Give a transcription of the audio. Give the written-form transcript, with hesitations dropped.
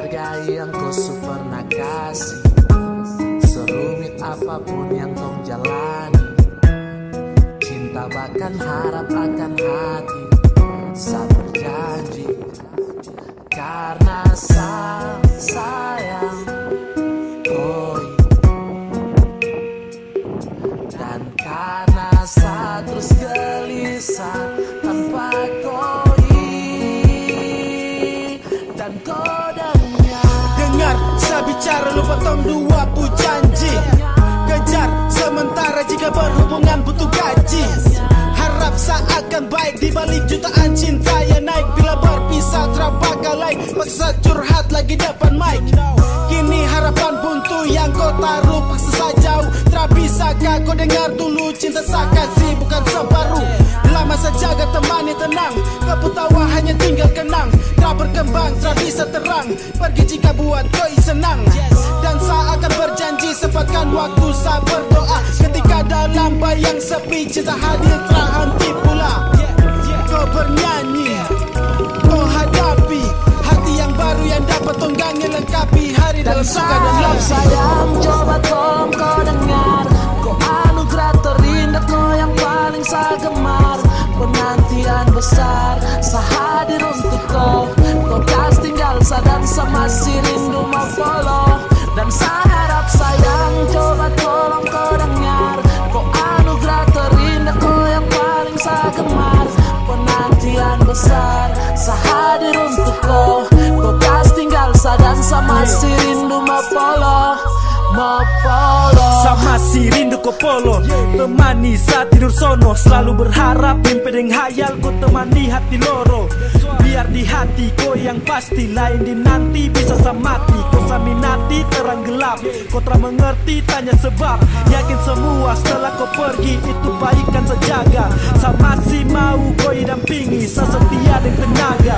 hargai yang kau pernah kasih. Serumit apapun yang kau jalani, cinta bahkan harap akan hati. Saya berjanji karena sayang koi, dan karena saya terus gelisah tanpa koi dan kodenya. Dengar saya bicara, lu potong dua janji. Kejar sementara jika berhubungan butuh gaji. Harap seakan baik di balik jutaan cinta yang naik. Bila berpisah terapakah lain, paksa curhat lagi depan mic. Kini harapan buntu yang kau taruh paksa saya jauh. Tak bisakah kau dengar dulu, cinta saya kasih bukan separuh. Lama saja gak temani tenang, kau tawa hanya tinggal kenang. Tak berkembang, tak bisa terang, pergi jika buat kau senang. Dan saya akan berjanji sempatkan waktu saya berdoa. Ketika dalam bayang sepi, cinta hadir tak henti pula. Kau bernyanyi, kau hadapi hati yang baru yang dapat tunggangi lengkapi hari dalam suka dan duka. Sayang, coba tolong kau dengar, kau anugerah terindah, kau yang paling saya gemar. Penantian besar, saya hadir untuk kau. Kau tak tinggal saya dan saya masih rindu mau follow. Dan saya harap sayang, coba tolong kau dengar, kau anugerah terindah, kau yang paling saya gemar. Penantian besar, saya hadir untuk kau. Kau tak tinggal saya dan saya masih rindu mau follow. Sama si rindu ko polo, temani saat tidur sono. Selalu berharap mimpi dengan hayal ku temani hati loro. Biar di hati ko yang pasti, lain di nanti bisa samati. Kau saminati terang gelap, kau telah mengerti tanya sebab. Yakin semua setelah kau pergi itu baikkan sejaga. Saya masih mau kau dampingi, saya setia dengan tenaga.